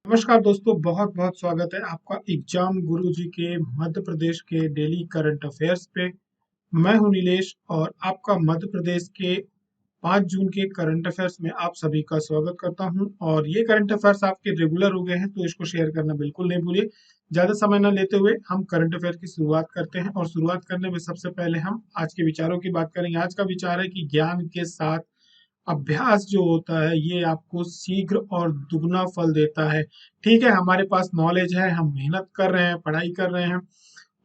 नमस्कार दोस्तों, बहुत बहुत स्वागत है आपका एग्जाम गुरुजी के मध्य प्रदेश के डेली करंट अफेयर्स पे। मैं हूं नीलेश और आपका मध्य प्रदेश के 5 जून के करंट अफेयर्स में आप सभी का स्वागत करता हूं। और ये करंट अफेयर्स आपके रेगुलर हो गए हैं तो इसको शेयर करना बिल्कुल नहीं भूलिए। ज्यादा समय न लेते हुए हम करंट अफेयर की शुरुआत करते हैं और शुरुआत करने में सबसे पहले हम आज के विचारों की बात करेंगे। आज का विचार है कि ज्ञान के साथ अभ्यास जो होता है ये आपको शीघ्र और दुगना फल देता है। ठीक है, हमारे पास नॉलेज है, हम मेहनत कर रहे हैं, पढ़ाई कर रहे हैं,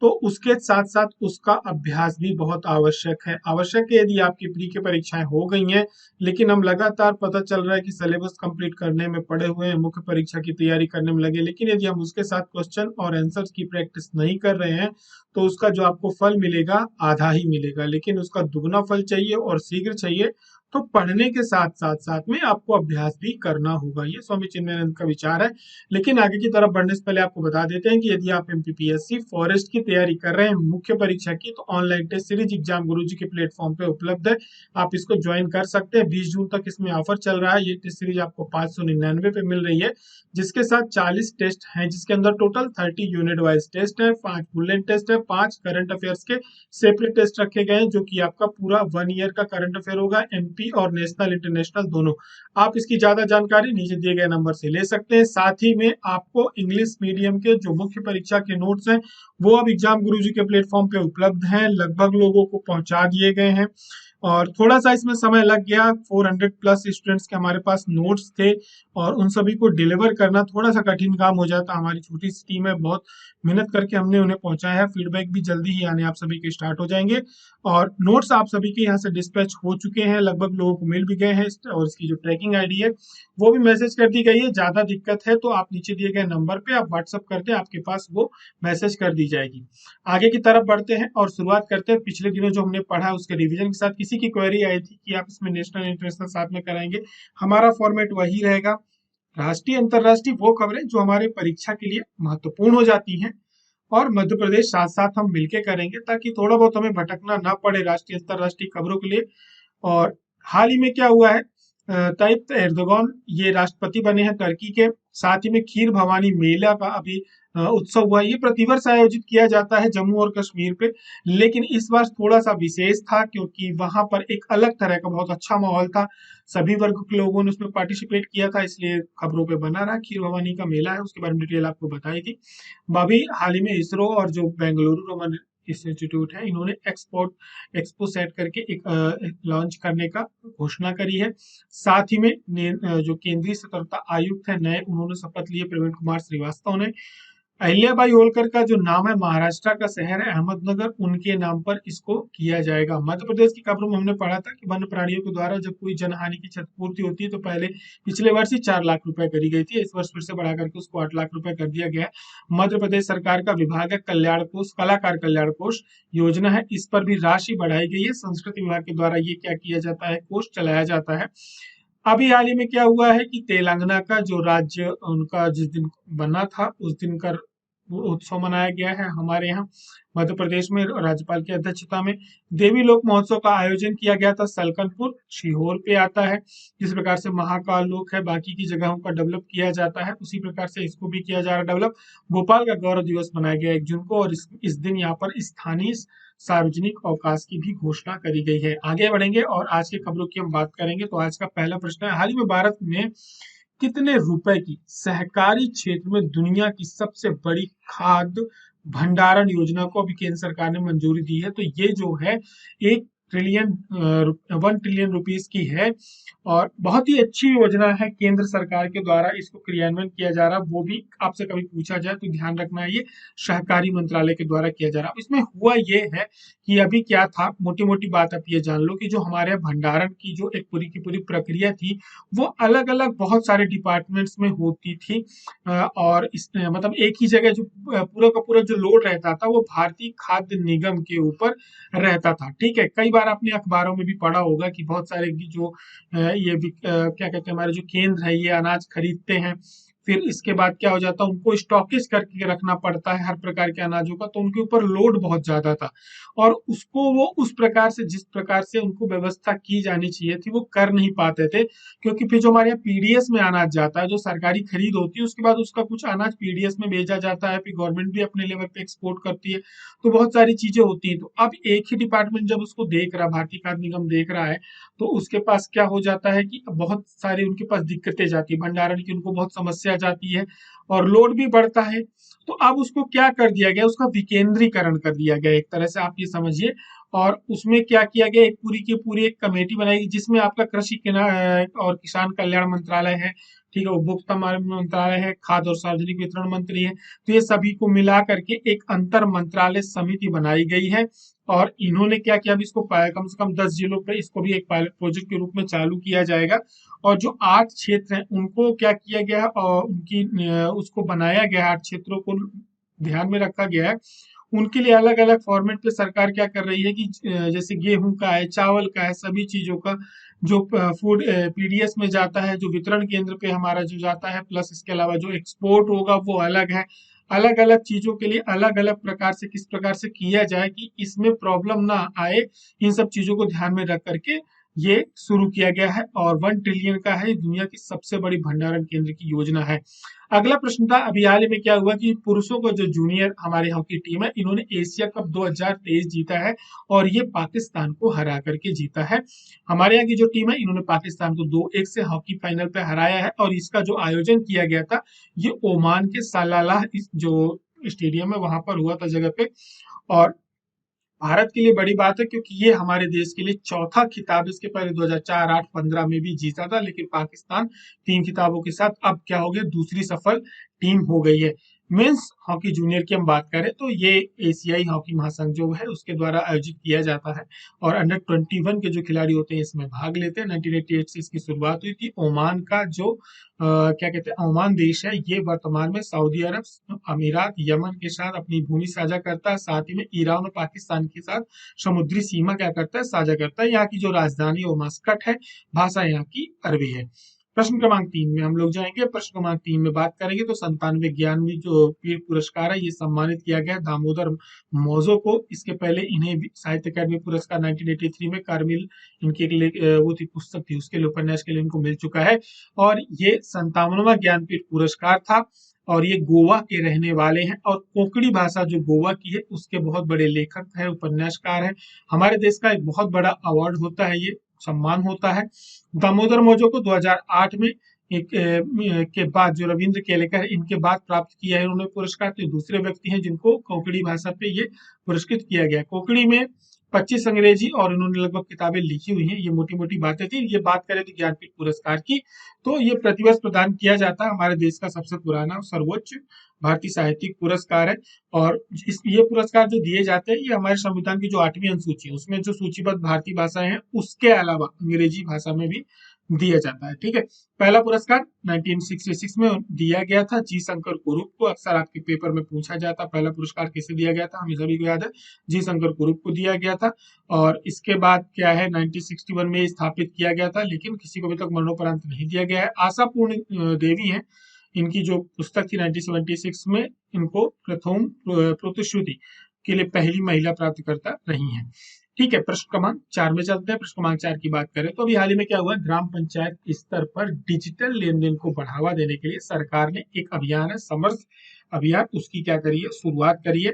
तो उसके साथ साथ उसका अभ्यास भी बहुत आवश्यक है। आवश्यक है यदि आपकी प्री की परीक्षाएं हो गई हैं, लेकिन हम लगातार पता चल रहा है कि सिलेबस कंप्लीट करने में पड़े हुए हैं, मुख्य परीक्षा की तैयारी करने में लगे, लेकिन यदि हम उसके साथ क्वेश्चन और आंसर्स की प्रैक्टिस नहीं कर रहे हैं तो उसका जो आपको फल मिलेगा आधा ही मिलेगा। लेकिन उसका दुगना फल चाहिए और शीघ्र चाहिए, तो पढ़ने के साथ साथ साथ में आपको अभ्यास भी करना होगा। ये स्वामी चिन्मयानंद का विचार है। लेकिन आगे की तरफ बढ़ने से पहले आपको बता देते हैं कि यदि आप एमपीपीएससी फॉरेस्ट की तैयारी कर रहे हैं मुख्य परीक्षा की, तो ऑनलाइन टेस्ट सीरीज एग्जाम गुरुजी के प्लेटफॉर्म पे उपलब्ध है। आप इसको ज्वाइन कर सकते हैं। 20 जून तक इसमें ऑफर चल रहा है। ये टेस्ट सीरीज आपको 599 पे मिल रही है, जिसके साथ 40 टेस्ट हैं, जिसके अंदर टोटल 30 यूनिट वाइज टेस्ट है, 5 बुलेट टेस्ट है, 5 करंट अफेयर्स के सेपरेट टेस्ट रखे गए हैं, जो कि आपका पूरा 1 ईयर का करंट अफेयर होगा, एमपी और नेशनल इंटरनेशनल दोनों। आप इसकी ज्यादा जानकारी नीचे दिए गए नंबर से ले सकते हैं। साथ ही में आपको इंग्लिश मीडियम के जो मुख्य परीक्षा के नोट्स हैं वो अब एग्जाम गुरुजी के प्लेटफॉर्म पे उपलब्ध हैं, लगभग लोगों को पहुंचा दिए गए हैं। और थोड़ा सा इसमें समय लग गया, 400 प्लस स्टूडेंट्स के हमारे पास नोट्स थे और उन सभी को डिलीवर करना थोड़ा सा कठिन काम हो जाता। हमारी छोटी सी टीम है, बहुत मेहनत करके हमने उन्हें पहुंचाया है। फीडबैक भी जल्दी ही आने आप सभी के स्टार्ट हो जाएंगे और नोट्स आप सभी के यहाँ से डिस्पैच हो चुके हैं, लगभग लोगों को मिल भी गए हैं। और इसकी जो ट्रैकिंग आईडी है वो भी मैसेज कर दी गई है। ज्यादा दिक्कत है तो आप नीचे दिए गए नंबर पे आप व्हाट्सअप करते हैं, आपके पास वो मैसेज कर दी जाएगी। आगे की तरफ बढ़ते हैं और शुरुआत करते हैं पिछले दिनों जो हमने पढ़ा उसके रिवीजन के साथ। किसी की क्वेरी आई थी कि आप इसमें नेशनल इंटरनेशनल साथ में कराएंगे। हमारा फॉर्मेट वही रहेगा, राष्ट्रीय अंतरराष्ट्रीय वो खबरें जो हमारे परीक्षा के लिए महत्वपूर्ण हो जाती हैं और मध्य प्रदेश साथ साथ हम मिलके करेंगे, ताकि थोड़ा बहुत हमें भटकना ना पड़े राष्ट्रीय अंतरराष्ट्रीय खबरों के लिए। और हाल ही में क्या हुआ है, ताइप एर्दोगान ये राष्ट्रपति बने हैं तुर्की के। साथ ही में खीर भवानी मेला का अभी उत्सव हुआ। ये प्रतिवर्ष आयोजित किया जाता है जम्मू और कश्मीर पे, लेकिन इस वर्ष थोड़ा सा विशेष था क्योंकि वहां पर एक अलग तरह का बहुत अच्छा माहौल था। सभी वर्ग के लोगों ने उसमें पार्टिसिपेट किया था, इसलिए खबरों पे बना रहा। खीर भवानी का मेला है, उसके बारे में डिटेल आपको बताई थी। अभी हाल ही में इसरो और जो बेंगलुरु रमन इंस्टीट्यूट है, इन्होंने एक्सपो सेट करके एक लॉन्च करने का घोषणा करी है। साथ ही में जो केंद्रीय सतर्कता आयुक्त है नए, उन्होंने शपथ लिए, प्रवीण कुमार श्रीवास्तव ने। अहिल्याबाई होलकर का जो नाम है, महाराष्ट्र का शहर है अहमदनगर, उनके नाम पर इसको किया जाएगा। मध्य प्रदेश की खबरों में हमने पढ़ा था कि वन्य प्राणियों के द्वारा जब कोई जनहानि की क्षतिपूर्ति होती है तो पहले पिछले वर्ष ही 4 लाख रुपए करी गई थी, इस वर्ष फिर से बढ़ा करके उसको 8 लाख रुपए कर दिया गया है। मध्य प्रदेश सरकार का विभाग है कल्याण कोष, कलाकार कल्याण कोष योजना है, इस पर भी राशि बढ़ाई गई है। संस्कृति विभाग के द्वारा ये क्या किया जाता है, कोष चलाया जाता है। अभी हाल ही में क्या हुआ है कि तेलंगाना का जो राज्य उनका जिस दिन बना था उस दिन का वो उत्सव मनाया गया है हमारे यहाँ मध्य प्रदेश में, राज्यपाल की अध्यक्षता में देवी लोक महोत्सव का आयोजन किया गया था। सलकनपुर सीहोर पे आता है। जिस प्रकार से महाकाल लोक है बाकी की जगहों का डेवलप किया जाता है, उसी प्रकार से इसको भी किया जा रहा है डेवलप। भोपाल का गौरव दिवस मनाया गया 1 जून को और इस दिन यहाँ पर स्थानीय सार्वजनिक अवकाश की भी घोषणा करी गई है। आगे बढ़ेंगे और आज की खबरों की हम बात करेंगे। तो आज का पहला प्रश्न है, हाल ही में भारत में कितने रुपए की सहकारी क्षेत्र में दुनिया की सबसे बड़ी खाद्य भंडारण योजना को अभी केंद्र सरकार ने मंजूरी दी है? तो ये जो है 1 ट्रिलियन रुपीस की है और बहुत ही अच्छी योजना है। केंद्र सरकार के द्वारा इसको क्रियान्वयन किया जा रहा है। वो भी आपसे कभी पूछा जाए तो ध्यान रखना है, ये सहकारी मंत्रालय के द्वारा किया जा रहा है। इसमें हुआ ये है कि अभी क्या था, मोटी मोटी बात आप ये जान लो कि जो हमारे भंडारण की जो एक पूरी की पूरी प्रक्रिया थी वो अलग अलग बहुत सारे डिपार्टमेंट्स में होती थी। और इस मतलब एक ही जगह जो पूरा का पूरा जो लोड रहता था वो भारतीय खाद्य निगम के ऊपर रहता था। ठीक है, कई बार आपने अखबारों में भी पढ़ा होगा कि बहुत सारे की जो क्या कहते हैं, हमारे जो केंद्र है ये अनाज खरीदते हैं फिर इसके बाद क्या हो जाता है, उनको स्टॉकेज करके रखना पड़ता है हर प्रकार के अनाजों का, तो उनके ऊपर लोड बहुत ज्यादा था। और उसको वो उस प्रकार से, जिस प्रकार से उनको व्यवस्था की जानी चाहिए थी, वो कर नहीं पाते थे। क्योंकि फिर जो हमारे यहाँ पीडीएस में अनाज जाता है, जो सरकारी खरीद होती है, उसके बाद उसका कुछ अनाज पीडीएस में भेजा जाता है, फिर गवर्नमेंट भी अपने लेवल पे एक्सपोर्ट करती है, तो बहुत सारी चीजें होती हैं। तो अब एक ही डिपार्टमेंट जब उसको देख रहा, भारतीय खाद्य निगम देख रहा है, तो उसके पास क्या हो जाता है कि बहुत सारी उनके पास दिक्कतें जाती है, भंडारण की उनको बहुत समस्या जाती है और लोड भी बढ़ता है। तो अब उसको क्या कर दिया गया, उसका विकेंद्रीकरण कर दिया गया एक तरह से, आप ये समझिए। और उसमें क्या किया गया, एक पूरी की पूरी एक कमेटी बनाई गई, जिसमें आपका कृषि और किसान कल्याण मंत्रालय है, ठीक है, उपभोक्ता मंत्रालय है, खाद्य और सार्वजनिक वितरण मंत्री है। तो ये सभी को मिला करके एक अंतर मंत्रालय समिति बनाई गई है। और इन्होंने क्या किया, अभी इसको कम से कम 10 जिलों पे इसको भी एक पायलट प्रोजेक्ट के रूप में चालू किया जाएगा। और जो 8 क्षेत्र हैं उनको क्या किया गया है, और उनकी उसको बनाया गया है, 8 क्षेत्रों को ध्यान में रखा गया है। उनके लिए अलग अलग फॉर्मेट पे सरकार क्या कर रही है कि जैसे गेहूं का है, चावल का है, सभी चीजों का जो फूड पीडीएस में जाता है, जो वितरण केंद्र पे हमारा जो जाता है, प्लस इसके अलावा जो एक्सपोर्ट होगा वो अलग है। अलग अलग चीजों के लिए अलग अलग प्रकार से किस प्रकार से किया जाए कि इसमें प्रॉब्लम ना आए, इन सब चीजों को ध्यान में रख करके ये शुरू किया गया है। और 1 ट्रिलियन का है, दुनिया की सबसे बड़ी भंडारण केंद्र की योजना है। अगला प्रश्न था, अभी हाल ही में क्या हुआ कि पुरुषों को जो जूनियर हमारी हॉकी टीम है, इन्होंने एशिया कप 2023 जीता है और ये पाकिस्तान को हरा करके जीता है। हमारे यहाँ की जो टीम है, इन्होंने पाकिस्तान को 2-1 से हॉकी फाइनल पे हराया है। और इसका जो आयोजन किया गया था, ये ओमान के सलालाह जो स्टेडियम है वहां पर हुआ था जगह पे। और भारत के लिए बड़ी बात है, क्योंकि ये हमारे देश के लिए चौथा खिताब, इसके पहले 2004, 8, 15 में भी जीता था, लेकिन पाकिस्तान 3 खिताबों के साथ अब क्या हो गया, दूसरी सफल टीम हो गई है। मेंस हॉकी जूनियर की हम बात करें तो ये एशियाई हॉकी महासंघ जो है उसके द्वारा आयोजित किया जाता है। और अंडर 21 के जो खिलाड़ी होते हैं इसमें भाग लेते हैं। 1988 से इसकी शुरुआत हुई थी। ओमान का जो क्या कहते हैं, ओमान देश है, ये वर्तमान में सऊदी अरब, अमीरात, यमन के साथ अपनी भूमि साझा करता है, साथ ही में ईरान और पाकिस्तान के साथ समुद्री सीमा क्या करता है, साझा करता है। यहाँ की जो राजधानी वो मस्कट है, भाषा यहाँ की अरबी है। प्रश्न क्रमांक 3 में हम लोग जाएंगे। प्रश्न क्रमांक 3 में बात करेंगे तो 97 ज्ञानवी जो पीर पुरस्कार है, ये सम्मानित किया गया दामोदर मौजो को। इसके पहले इन्हें साहित्य अकादमी पुरस्कार 1983 में कार्मिल, इनकी वो थी पुस्तक थी, उसके लिए, उपन्यास के लिए इनको मिल चुका है। और ये 57वां ज्ञानपीठ पुरस्कार था। और ये गोवा के रहने वाले हैं और कोंकणी भाषा जो गोवा की है उसके बहुत बड़े लेखक है, उपन्यासकार है। हमारे देश का एक बहुत बड़ा अवार्ड होता है, ये सम्मान होता है। दामोदर मौजो को 2008 में एक के बाद जो रविंद्र केलेकर इनके बाद प्राप्त किया है उन्होंने पुरस्कार। तो दूसरे व्यक्ति हैं जिनको कोंकणी भाषा पे ये पुरस्कृत किया गया। कोंकणी में 25 अंग्रेजी और इन्होंने लगभग किताबें लिखी हुई हैं। ये मोटी मोटी बातें थी। ये बात करें तो ज्ञानपीठ पुरस्कार की, तो ये प्रतिवर्ष प्रदान किया जाता है, हमारे देश का सबसे पुराना और सर्वोच्च भारतीय साहित्यिक पुरस्कार है। और ये पुरस्कार जो दिए जाते हैं, ये हमारे संविधान की जो 8वीं अनुसूची है उसमें जो सूचीबद्ध भारतीय भाषाएं हैं उसके अलावा अंग्रेजी भाषा में भी दिया जाता है। ठीक है, पहला पुरस्कार 1966 में दिया गया था जी शंकर कुरुप को। अक्सर आपके पेपर में पूछा जाता पहला पुरस्कार किसे दिया गया था, हमें सभी को याद है, जी शंकर कुरुप को दिया गया था। और इसके बाद क्या है, 1961 में स्थापित किया गया था, लेकिन किसी को अभी तक मरणोपरांत नहीं दिया गया है। आशापूर्ण देवी है, इनकी जो पुस्तक थी 1976 में, इनको प्रथम प्रतिश्रुति के लिए पहली महिला प्राप्तकर्ता रही हैं। ठीक है, प्रश्न क्रमांक 4 में चलते हैं। प्रश्न क्रमांक 4 की बात करें तो अभी हाल ही में क्या हुआ, ग्राम पंचायत स्तर पर डिजिटल लेन देन को बढ़ावा देने के लिए सरकार ने एक अभियान है, समर्थ अभियान, उसकी क्या करिए, शुरुआत करिए।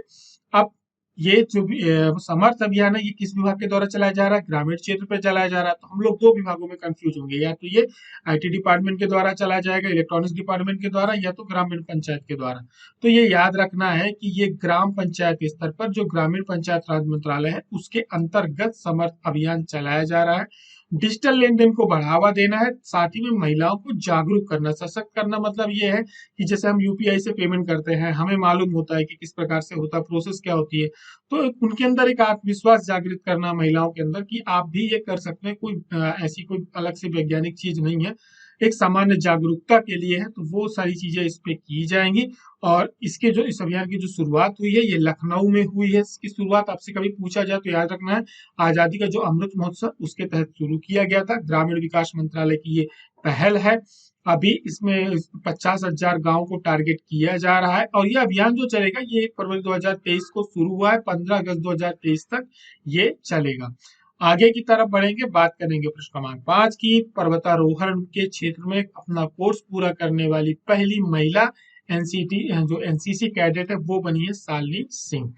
अब ये जो समर्थ अभियान है, ये किस विभाग के द्वारा चलाया जा रहा है, ग्रामीण क्षेत्र पे चलाया जा रहा है। तो हम लोग दो विभागों में कंफ्यूज होंगे, या तो ये आईटी डिपार्टमेंट के द्वारा चलाया जाएगा, इलेक्ट्रॉनिक्स डिपार्टमेंट के द्वारा, या तो ग्रामीण पंचायत के द्वारा। तो ये याद रखना है कि ये ग्राम पंचायत स्तर पर जो ग्रामीण पंचायत राज मंत्रालय है उसके अंतर्गत समर्थ अभियान चलाया जा रहा है। डिजिटल लेन देन को बढ़ावा देना है, साथ ही में महिलाओं को जागरूक करना, सशक्त करना। मतलब ये है कि जैसे हम यूपीआई से पेमेंट करते हैं, हमें मालूम होता है कि किस प्रकार से होता है, प्रोसेस क्या होती है, तो उनके अंदर एक आत्मविश्वास जागृत करना महिलाओं के अंदर कि आप भी ये कर सकते हैं। कोई ऐसी कोई अलग से वैज्ञानिक चीज नहीं है, एक सामान्य जागरूकता के लिए है, तो वो सारी चीजें इस पे की जाएंगी। और इसके जो इस अभियान की जो शुरुआत हुई है ये लखनऊ में हुई है। इसकी शुरुआत आपसे कभी पूछा जाए तो याद रखना है आजादी का जो अमृत महोत्सव उसके तहत शुरू किया गया था। ग्रामीण विकास मंत्रालय की ये पहल है। अभी इसमें 50,000 गांव को टारगेट किया जा रहा है और ये अभियान जो चलेगा ये 1 फरवरी 2023 को शुरू हुआ है, 15 अगस्त 2023 तक ये चलेगा। आगे की तरफ बढ़ेंगे, बात करेंगे प्रश्न क्रमांक 5 की। पर्वतारोहण के क्षेत्र में अपना कोर्स पूरा करने वाली पहली महिला एनसीटी जो एनसीसी कैडेट है वो बनी है शालिनी सिंह।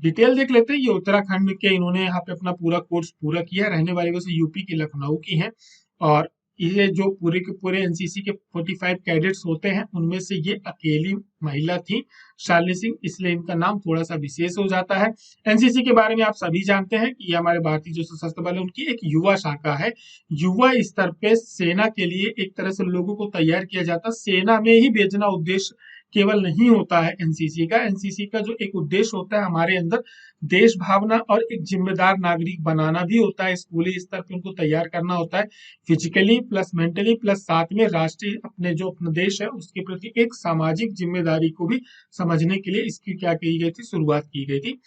डिटेल देख लेते हैं। ये उत्तराखंड के इन्होंने यहाँ पे अपना पूरा कोर्स पूरा किया। रहने वाली वैसे यूपी की लखनऊ की हैं और ये जो पूरे के पूरे एनसीसी के 45 कैडेट्स होते हैं उनमें से ये अकेली महिला थी शालिनी सिंह, इसलिए इनका नाम थोड़ा सा विशेष हो जाता है। एनसीसी के बारे में आप सभी जानते हैं कि ये हमारे भारतीय जो सशस्त्र बल है उनकी एक युवा शाखा है। युवा स्तर पे सेना के लिए एक तरह से लोगों को तैयार किया जाता है। सेना में ही भेजना उद्देश्य केवल नहीं होता है एनसीसी का। एनसीसी का जो एक उद्देश्य होता है हमारे अंदर देश भावना और एक जिम्मेदार नागरिक बनाना भी होता है। स्कूली स्तर पर उनको तैयार करना होता है फिजिकली प्लस मेंटली प्लस साथ में राष्ट्रीय अपने जो अपना देश है उसके प्रति एक सामाजिक जिम्मेदारी को भी समझने के लिए इसकी क्या की गई थी, शुरुआत की गई थी।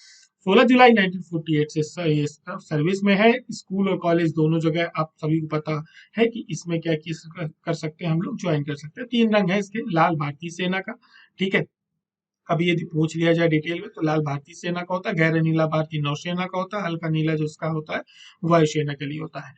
16 जुलाई 1948 से ये सर्विस में है। स्कूल और कॉलेज दोनों जगह आप सभी को पता है कि इसमें क्या कर सकते हैं, हम लोग ज्वाइन कर सकते हैं। 3 रंग है इसके, लाल भारतीय सेना का, ठीक है। अभी यदि पूछ लिया जाए डिटेल में तो लाल भारतीय सेना का होता है, गहरा नीला भारतीय नौसेना का होता है, हल्का नीला जो इसका होता है वायुसेना के लिए होता है।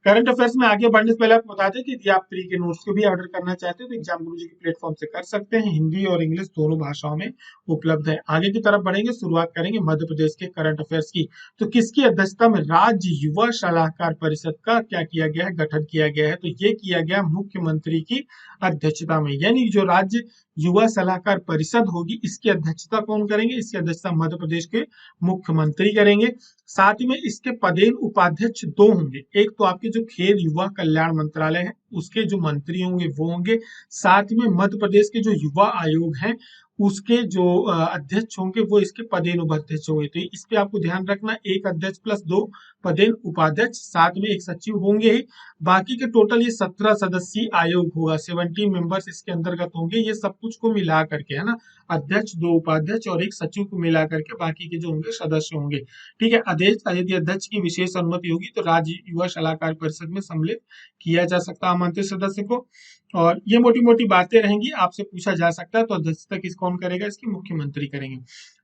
करंट अफेयर्स में आगे बढ़ने से पहले आपको बता दें कि यदि आप फ्री के नोट्स को भी ऑर्डर करना चाहते हैं तो एग्जाम गुरुजी के प्लेटफॉर्म से कर सकते हैं। हिंदी और इंग्लिश दोनों भाषाओं में उपलब्ध है। आगे की तरफ बढ़ेंगे, शुरुआत करेंगे मध्य प्रदेश के करंट अफेयर्स की। तो किसकी अध्यक्षता में राज्य युवा सलाहकार परिषद का क्या किया गया है, गठन किया गया है? तो ये किया गया मुख्यमंत्री की अध्यक्षता में। यानी जो राज्य युवा सलाहकार परिषद होगी इसकी अध्यक्षता कौन करेंगे? इसकी अध्यक्षता मध्य प्रदेश के मुख्यमंत्री करेंगे। साथ ही में इसके पदेन उपाध्यक्ष 2 होंगे। एक तो आपके जो खेल युवा कल्याण मंत्रालय है उसके जो मंत्री होंगे वो होंगे। साथ ही में मध्य प्रदेश के जो युवा आयोग है उसके जो अध्यक्ष होंगे वो इसके पदेन उपाध्यक्ष होंगे। तो इस पे आपको ध्यान रखना, एक अध्यक्ष प्लस 2 पदेन उपाध्यक्ष, साथ में एक सचिव होंगे ही। बाकी के टोटल ये 17 सदस्यीय आयोग होगा, 17 मेंबर्स इसके अंतर्गत होंगे। ये सब कुछ को मिला करके, है ना, अध्यक्ष, 2 उपाध्यक्ष और एक सचिव को मिला करके बाकी के जो होंगे सदस्य होंगे, ठीक है। अध्यक्ष यदि अध्यक्ष की विशेष अनुमति होगी तो राज्य युवा सलाहकार परिषद में सम्मिलित किया जा सकता है आमंत्रित सदस्य को। और ये मोटी मोटी बातें रहेंगी, आपसे पूछा जा सकता है। तो अध्यक्षता किस कौन करेगा? इसकी मुख्यमंत्री करेंगे।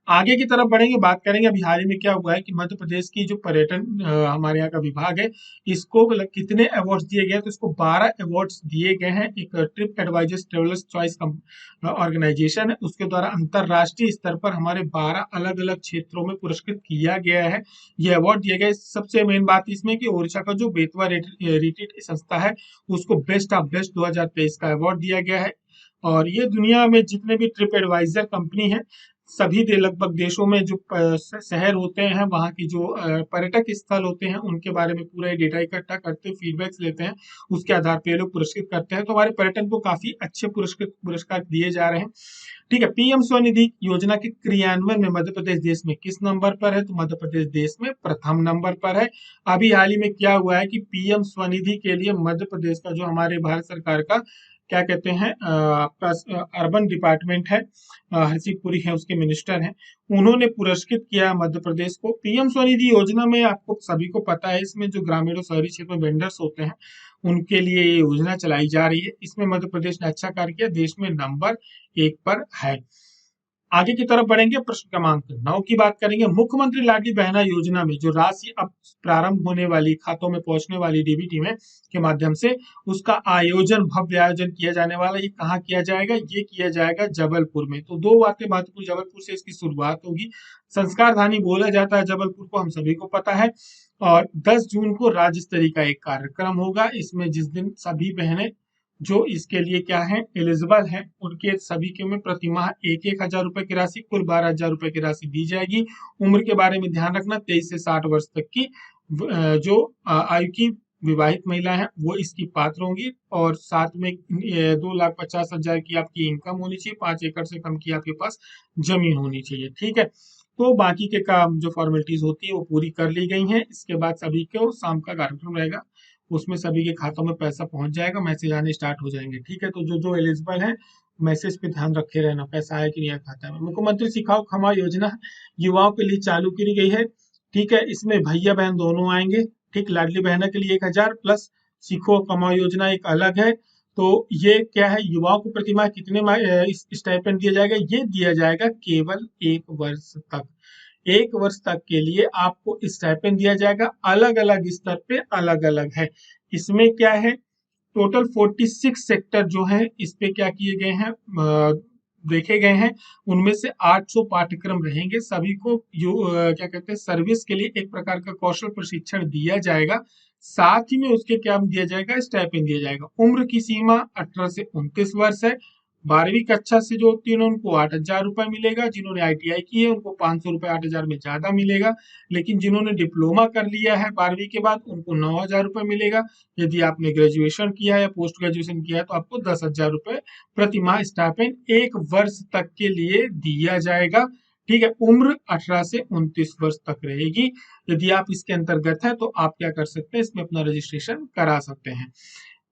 आगे की तरफ बढ़ेंगे, बात करेंगे अभी हाल ही में क्या हुआ है कि मध्य प्रदेश की जो पर्यटन हमारे यहाँ का विभाग है इसको मतलब कितने अवार्ड्स दिए गए हैं? तो इसको 12 अवार्ड्स दिए गए हैं। एक Tripadvisor's travellers choice organisation है उसके द्वारा अंतरराष्ट्रीय स्तर पर हमारे 12 अलग अलग क्षेत्रों में पुरस्कृत किया गया है। ये अवार्ड दिए गए। सबसे मेन बात इसमें कि ओडिशा का जो बेतवा रिट्रीट संस्था है उसको बेस्ट ऑफ बेस्ट 2023 का अवार्ड दिया गया है। और ये दुनिया में जितने भी ट्रिप एडवाइजर कंपनी है सभी लगभग देशों में जो शहर होते हैं वहाँ की जो पर्यटक स्थल होते हैं उनके बारे में पूरा डेटा इकट्ठा करते हैं, फीडबैक्स लेते हैं, उसके आधार पर ये लोग पुरस्कृत करते हैं। तो हमारे पर्यटन को काफी अच्छे पुरस्कार दिए जा रहे हैं, ठीक है। पीएम स्वनिधि योजना के क्रियान्वयन में मध्य प्रदेश देश में किस नंबर पर है? तो मध्य प्रदेश देश में प्रथम नंबर पर है। अभी हाल ही में क्या हुआ है कि पीएम स्वनिधि के लिए मध्य प्रदेश का जो हमारे भारत सरकार का क्या कहते हैं अर्बन डिपार्टमेंट है, हरदीप पुरी है उसके मिनिस्टर हैं, उन्होंने पुरस्कृत किया मध्य प्रदेश को। पीएम स्वनिधि योजना में आपको सभी को पता है इसमें जो ग्रामीण और शहरी क्षेत्र में वेंडर्स होते हैं उनके लिए ये योजना चलाई जा रही है। इसमें मध्य प्रदेश ने अच्छा कार्य किया, देश में नंबर 1 पर है। आगे की तरफ बढ़ेंगे, प्रश्न क्रमांक 9 की बात करेंगे। मुख्यमंत्री लाडली बहना योजना में जो राशि अब प्रारंभ होने वाली खातों में पहुंचने वाली डीबीटी में के माध्यम से उसका आयोजन, भव्य आयोजन किया जाने वाला, ये कहाँ किया जाएगा? ये किया जाएगा जबलपुर में। तो 2 बातें महत्वपूर्ण, जबलपुर से इसकी शुरुआत होगी। संस्कारधानी बोला जाता है जबलपुर को, हम सभी को पता है। और 10 जून को राज्य स्तरीय का एक कार्यक्रम होगा इसमें, जिस दिन सभी बहनें जो इसके लिए क्या है एलिजिबल है उनके सभी के में प्रतिमाह 1,000 रुपए की राशि, कुल 12,000 रुपए की राशि दी जाएगी। उम्र के बारे में ध्यान रखना, 23 से 60 वर्ष तक की जो आयु की विवाहित महिला है वो इसकी पात्र होंगी। और साथ में 2,50,000 की आपकी इनकम होनी चाहिए, 5 एकड़ से कम की आपके पास जमीन होनी चाहिए, ठीक है। तो बाकी के काम जो फॉर्मेलिटीज होती है वो पूरी कर ली गई हैं। इसके बाद सभी को शाम का कार्यक्रम रहेगा उसमें सभी के खातों में पैसा पहुंच जाएगा, मैसेज आने स्टार्ट हो जाएंगे। ठीक है, तो जो जो एलिजिबल है मैसेज पे ध्यान रखे रहना, पैसा आया कि नहीं आया खाता में। मुख्यमंत्री सिखाओ खमा योजना युवाओं के लिए चालू की गई है। ठीक है, इसमें भैया बहन दोनों आएंगे। ठीक, लाडली बहना के लिए 1,000 प्लस सीखो कमाओ योजना एक अलग है। तो ये क्या है, युवाओं को प्रतिमाह कितने स्टाइपेंड दिया जाएगा, ये दिया जाएगा केवल 1 वर्ष तक। 1 वर्ष तक के लिए आपको स्टाइपेंड दिया जाएगा, अलग अलग स्तर पे अलग अलग है। इसमें क्या है, टोटल 46 सेक्टर जो है इस पे क्या किए गए हैं, देखे गए हैं। उनमें से 800 पाठ्यक्रम रहेंगे। सभी को क्या कहते हैं, सर्विस के लिए एक प्रकार का कौशल प्रशिक्षण दिया जाएगा। साथ ही में उसके क्या दिया जाएगा, स्टाइपेंड दिया जाएगा। उम्र की सीमा 18 से 29 वर्ष है। 12वीं कक्षा से जो उत्तीर्ण है उनको 8,000 रुपए मिलेगा। जिन्होंने ITI की है उनको 500 रुपए 8,000 में ज्यादा मिलेगा। लेकिन जिन्होंने डिप्लोमा कर लिया है 12वीं के बाद उनको 9,000 रुपए मिलेगा। यदि आपने ग्रेजुएशन किया है या पोस्ट ग्रेजुएशन किया है तो आपको 10,000 रुपए प्रति माह स्टाइपेंड 1 वर्ष तक के लिए दिया जाएगा। ठीक है, उम्र 18 से 29 वर्ष तक रहेगी। यदि आप इसके अंतर्गत है तो आप क्या कर सकते हैं, इसमें अपना रजिस्ट्रेशन करा सकते हैं।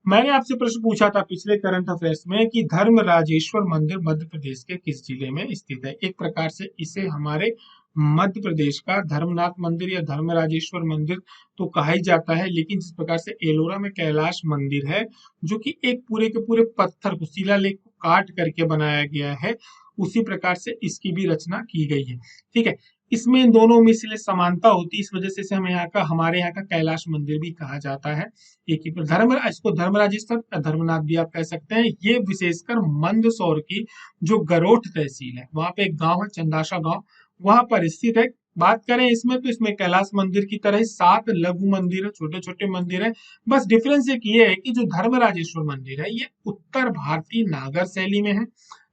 मैंने आपसे प्रश्न पूछा था पिछले करंट अफेयर्स में कि धर्मराजेश्वर मंदिर मध्य प्रदेश के किस जिले में स्थित है। एक प्रकार से इसे हमारे मध्य प्रदेश का धर्मनाथ मंदिर या धर्मराजेश्वर मंदिर तो कहा ही जाता है, लेकिन जिस प्रकार से एलोरा में कैलाश मंदिर है जो कि एक पूरे के पूरे पत्थर को, शिलालेख को काट करके बनाया गया है, उसी प्रकार से इसकी भी रचना की गई है। ठीक है, इसमें इन दोनों में इसलिए समानता होती है, इस वजह से इसे हमारे यहाँ का कैलाश मंदिर भी कहा जाता है। एक ही पर इसको धर्मराजेश्वर या धर्मनाथ भी आप कह सकते हैं। ये विशेषकर मंदसौर की जो गरोठ तहसील है वहां पे एक गांव है चंदाशा गांव, वहां पर स्थित है। बात करें इसमें तो इसमें कैलाश मंदिर की तरह ही 7 लघु मंदिर है, छोटे छोटे मंदिर है। बस डिफरेंस एक ये है कि जो धर्मराजेश्वर मंदिर है ये उत्तर भारतीय नागर शैली में है,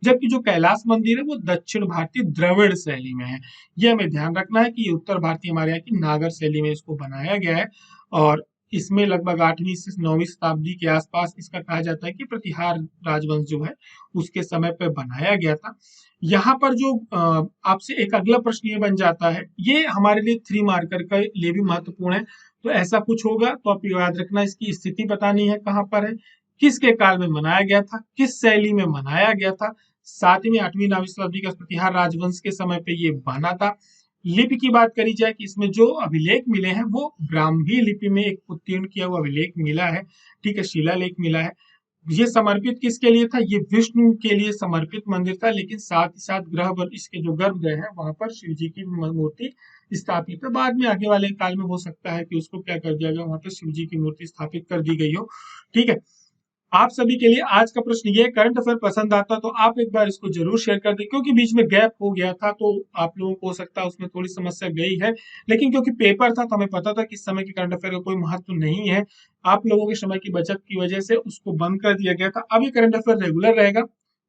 जबकि जो कैलाश मंदिर है वो दक्षिण भारतीय द्रविड़ शैली में है। ये हमें ध्यान रखना है कि ये उत्तर भारतीय हमारे यहाँ की नागर शैली में इसको बनाया गया है। और इसमें लगभग 8वीं से 9वीं शताब्दी के आसपास इसका कहा जाता है कि प्रतिहार राजवंश जो है उसके समय पर बनाया गया था। यहाँ पर जो आपसे एक अगला प्रश्न ये बन जाता है, ये हमारे लिए 3 मार्कर के लिए भी महत्वपूर्ण है। तो ऐसा कुछ होगा तो आप याद रखना, इसकी स्थिति बतानी है, कहाँ पर है, किसके काल में मनाया गया था, किस शैली में मनाया गया था। साथ ही में 8वीं 9वीं शताब्दी का प्रतिहार राजवंश के समय पे ये बना था। लिपि की बात करी जाए कि इसमें जो अभिलेख मिले हैं वो ब्राह्मी लिपि में एक उत्तीर्ण किया हुआ अभिलेख मिला है। ठीक है, शिलालेख मिला है। ये समर्पित किसके लिए था, ये विष्णु के लिए समर्पित मंदिर था, लेकिन साथ ही साथ इसके जो गर्भगृह है वहां पर शिव जी की मूर्ति स्थापित है। बाद में आगे वाले काल में हो सकता है कि उसको क्या कर दिया गया, वहां पर शिव जी की मूर्ति स्थापित कर दी गई हो। ठीक है, आप सभी के लिए आज का प्रश्न ये, करंट अफेयर पसंद आता तो आप एक बार इसको जरूर शेयर कर दें, क्योंकि बीच में गैप हो गया था तो आप लोगों को हो सकता है उसमें थोड़ी समस्या गई है, लेकिन क्योंकि पेपर था तो हमें पता था कि इस समय के करंट अफेयर का कोई महत्व नहीं है। आप लोगों के समय की बचत की वजह से उसको बंद कर दिया गया था। अब ये करंट अफेयर रेगुलर रहेगा।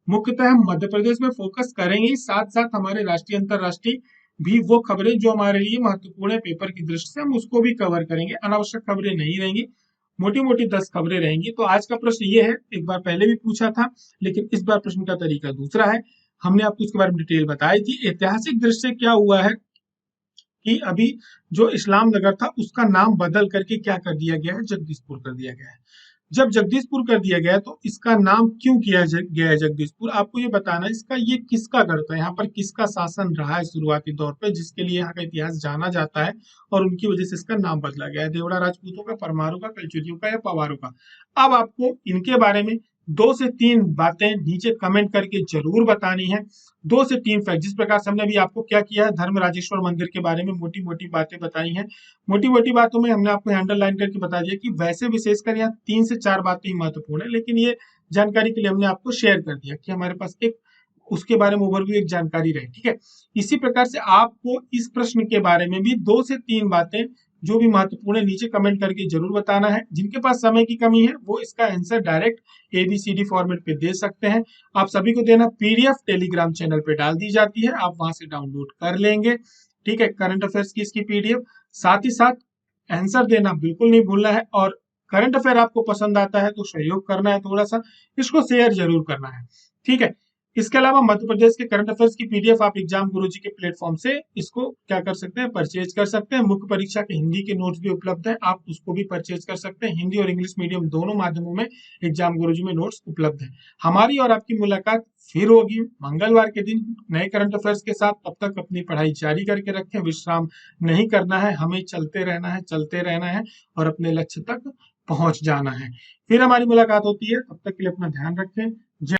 मुख्यतः हम मध्य प्रदेश में फोकस करेंगे, साथ साथ हमारे राष्ट्रीय अंतरराष्ट्रीय भी वो खबरें जो हमारे लिए महत्वपूर्ण है पेपर की दृष्टि से, हम उसको भी कवर करेंगे। अनावश्यक खबरें नहीं रहेंगी, मोटी मोटी 10 खबरें रहेंगी। तो आज का प्रश्न ये है, एक बार पहले भी पूछा था लेकिन इस बार प्रश्न का तरीका दूसरा है। हमने आपको इसके बारे में डिटेल बताई थी। ऐतिहासिक दृष्टि से क्या हुआ है कि अभी जो इस्लाम नगर था उसका नाम बदल करके क्या कर दिया गया है, जगदीशपुर कर दिया गया है। जब जगदीशपुर कर दिया गया तो इसका नाम क्यों किया गया है जगदीशपुर, आपको ये बताना है। इसका ये किसका गढ़ था, यहाँ पर किसका शासन रहा है शुरुआती तौर पे, जिसके लिए यहाँ का इतिहास जाना जाता है और उनकी वजह से इसका नाम बदला गया है। देवड़ा राजपूतों का, परमारों का, कलचुरियों का या पवारों का। अब आपको इनके बारे में 2 से 3 बातें नीचे कमेंट करके जरूर बतानी है। 2 से 3 फैक्ट, जिस प्रकार से हमने अभी आपको क्या किया है, धर्मराजेश्वर मंदिर के बारे में मोटी मोटी बातें बताई हैं। मोटी मोटी बातों में हमने आपको अंडरलाइन करके बता दिया कि वैसे विशेषकर यहाँ 3 से 4 बातें ही महत्वपूर्ण है, लेकिन ये जानकारी के लिए हमने आपको शेयर कर दिया कि हमारे पास एक उसके बारे में ओवरव्यू, एक जानकारी रहे। ठीक है, इसी प्रकार से आपको इस प्रश्न के बारे में भी 2 से 3 बातें जो भी महत्वपूर्ण है नीचे कमेंट करके जरूर बताना है। जिनके पास समय की कमी है वो इसका आंसर डायरेक्ट ABCD फॉर्मेट पे दे सकते हैं। आप सभी को देना PDF टेलीग्राम चैनल पे डाल दी जाती है, आप वहां से डाउनलोड कर लेंगे। ठीक है, करंट अफेयर्स की इसकी PDF, साथ ही साथ आंसर देना बिल्कुल नहीं भूलना है। और करंट अफेयर आपको पसंद आता है तो सहयोग करना है, थोड़ा सा इसको शेयर जरूर करना है। ठीक है, इसके अलावा मध्य प्रदेश के करंट अफेयर्स की पीडीएफ आप एग्जाम गुरुजी के प्लेटफॉर्म से इसको क्या कर सकते हैं, परचेज कर सकते हैं। मुख्य परीक्षा के हिंदी के नोट्स भी उपलब्ध है, आप उसको भी परचेज कर सकते हैं। हिंदी और इंग्लिश मीडियम दोनों माध्यमों में एग्जाम गुरुजी में नोट्स उपलब्ध है। हमारी और आपकी मुलाकात फिर होगी मंगलवार के दिन नए करंट अफेयर्स के साथ। तब तक अपनी पढ़ाई जारी करके रखें, विश्राम नहीं करना है, हमें चलते रहना है और अपने लक्ष्य तक पहुंच जाना है। फिर हमारी मुलाकात होती है, तब तक के लिए अपना ध्यान रखें।